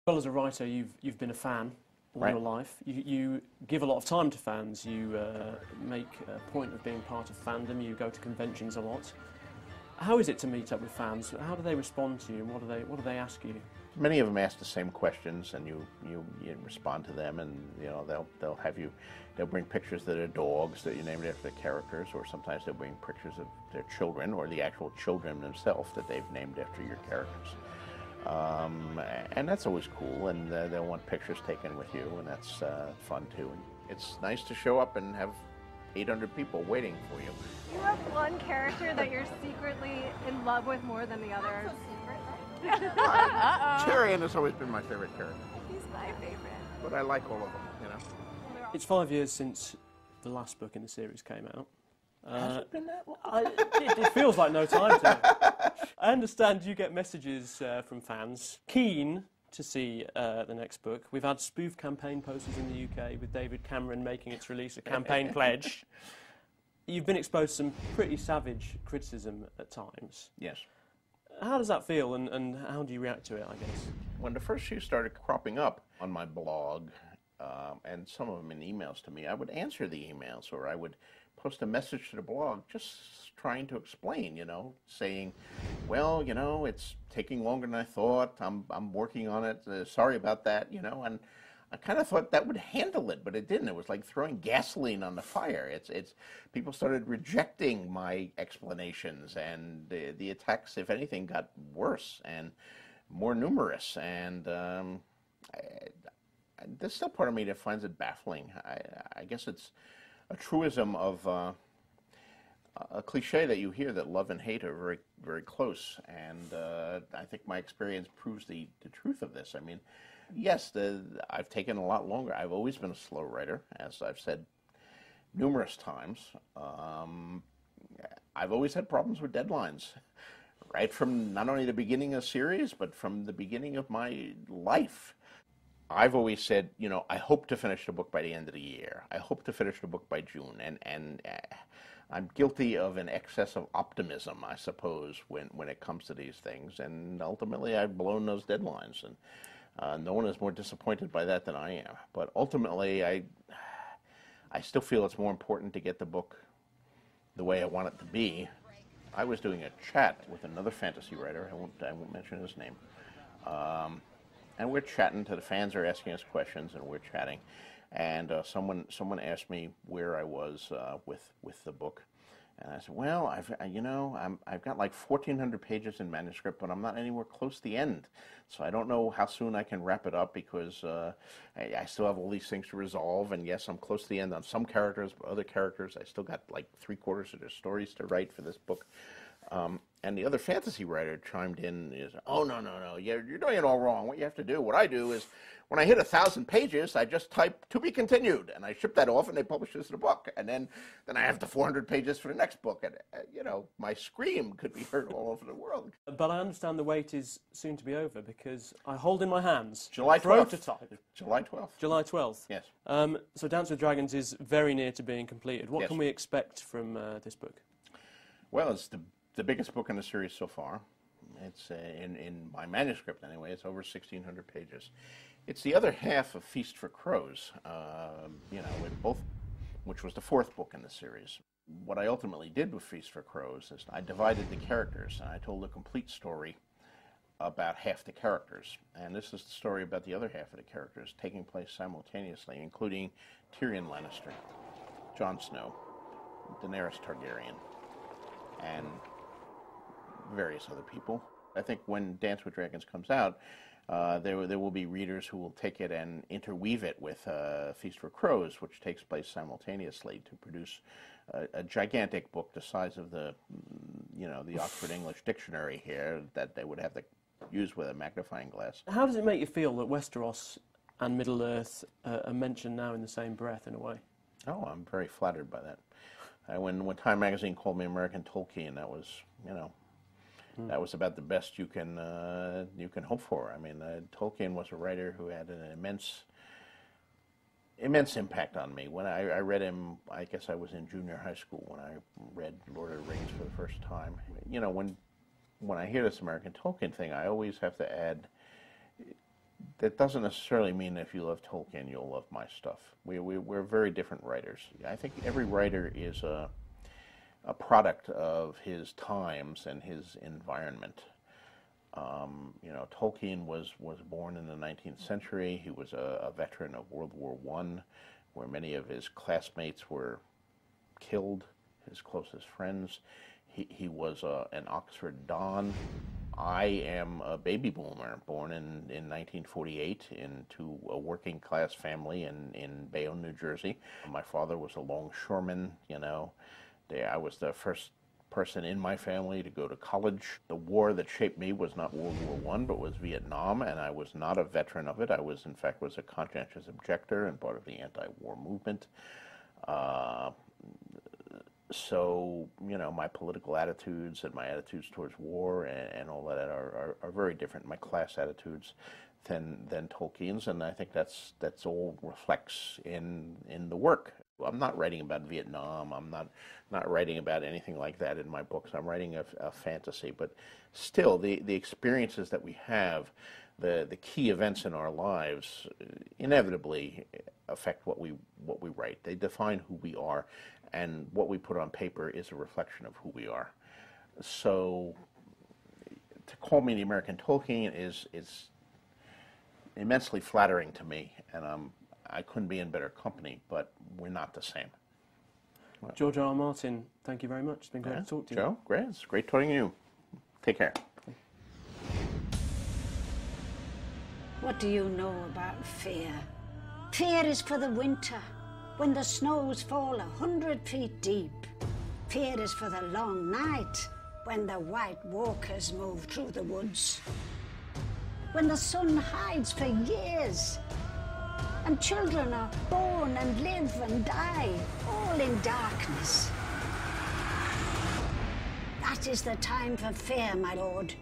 Well, as a writer, you've been a fan all your life. You give a lot of time to fans. You make a point of being part of fandom. You go to conventions a lot. How is it to meet up with fans? How do they respond to you, and what do they ask you? Many of them ask the same questions, and you respond to them, and they'll bring pictures of their dogs that you named after the characters, or sometimes they'll bring pictures of their children or the actual children themselves that they've named after your characters. And that's always cool, and they'll want pictures taken with you, and that's fun too. And it's nice to show up and have 800 people waiting for you. You have one character that you're secretly in love with more than the others. Tyrion has always been my favorite character. He's my favorite. But I like all of them, you know. It's 5 years since the last book in the series came out. Has it been that long? It feels like no time to me. I understand you get messages from fans keen to see the next book. We've had spoof campaign posters in the UK with David Cameron making its release a campaign pledge. You've been exposed to some pretty savage criticism at times. Yes. How does that feel, and how do you react to it, I guess? When the first few started cropping up on my blog, and some of them in emails to me, I would answer the emails, or I would post a message to the blog just trying to explain, you know, saying, well, you know, it's taking longer than I thought, I'm working on it, sorry about that, you know, and I kind of thought that would handle it, but it didn't. It was like throwing gasoline on the fire. It's people started rejecting my explanations, and the attacks, if anything, got worse and more numerous. And there's still part of me that finds it baffling. I guess it's a truism of a cliche that you hear, that love and hate are very, very close. And I think my experience proves the truth of this. I mean, yes, I've taken a lot longer. I've always been a slow writer, as I've said numerous times. I've always had problems with deadlines, right from not only the beginning of the series, but from the beginning of my life. I've always said, you know, I hope to finish the book by the end of the year. I hope to finish the book by June. And I'm guilty of an excess of optimism, I suppose, when it comes to these things. And ultimately, I've blown those deadlines. And no one is more disappointed by that than I am. But ultimately, I still feel it's more important to get the book the way I want it to be. I was doing a chat with another fantasy writer. I won't mention his name. And we're chatting. The fans are asking us questions, and we're chatting. And someone asked me where I was with the book. And I said, well, I've got like 1,400 pages in manuscript, but I'm not anywhere close to the end. So I don't know how soon I can wrap it up, because I still have all these things to resolve. And yes, I'm close to the end on some characters, but other characters, I still got like 3/4 of their stories to write for this book. And the other fantasy writer chimed in, oh, no, you're doing it all wrong. What you have to do, what I do is, when I hit 1,000 pages, I just type "to be continued," and I ship that off, and they publish this in a book. And then I have the 400 pages for the next book. And, you know, my scream could be heard all over the world. But I understand the wait is soon to be over, because I hold in my hands July 12th. prototype. July 12th. July 12th. Yes. So Dance with Dragons is very near to being completed. What Yes. can we expect from this book? Well, it's the biggest book in the series so far. It's in my manuscript anyway. It's over 1,600 pages. It's the other half of Feast for Crows, you know, which was the 4th book in the series. What I ultimately did with Feast for Crows is I divided the characters, and I told a complete story about half the characters. And this is the story about the other half of the characters taking place simultaneously, including Tyrion Lannister, Jon Snow, Daenerys Targaryen, and various other people. I think when Dance with Dragons comes out, there will be readers who will take it and interweave it with Feast for Crows, which takes place simultaneously, to produce a gigantic book the size of the Oxford English Dictionary here, that they would have to use with a magnifying glass. How does it make you feel that Westeros and Middle-earth are mentioned now in the same breath, in a way? Oh, I'm very flattered by that. When Time magazine called me American Tolkien, that was, you know, that was about the best you can hope for. I mean, Tolkien was a writer who had an immense impact on me. When I read him, I guess I was in junior high school when I read Lord of the Rings for the first time. You know, when I hear this American Tolkien thing, I always have to add, that doesn't necessarily mean if you love Tolkien, you'll love my stuff. We're very different writers. I think every writer is a product of his times and his environment. You know, Tolkien was born in the 19th century. He was a veteran of World War I, where many of his classmates were killed, his closest friends. He was an Oxford Don. I am a baby boomer, born in 1948 into a working class family in Bayonne, New Jersey. My father was a longshoreman, you know. I was the first person in my family to go to college. The war that shaped me was not World War I, but was Vietnam, and I was not a veteran of it. I was, in fact, a conscientious objector and part of the anti-war movement. So, you know, my political attitudes and my attitudes towards war and all that are very different. My class attitudes than Tolkien's, and I think that's all reflects in the work. I'm not writing about Vietnam. I'm not writing about anything like that in my books. I'm writing a fantasy, but still, the experiences that we have, the key events in our lives, inevitably affect what we write. They define who we are, and what we put on paper is a reflection of who we are. So, to call me the American Tolkien is immensely flattering to me, and I couldn't be in better company, but we're not the same. George R. R. Martin, thank you very much. It's been great to talk to you. Joe, great. It's great talking to you. Take care. What do you know about fear? Fear is for the winter, when the snows fall 100 feet deep. Fear is for the long night, when the White Walkers move through the woods. When the sun hides for years, and children are born and live and die, all in darkness. That is the time for fear, my lord.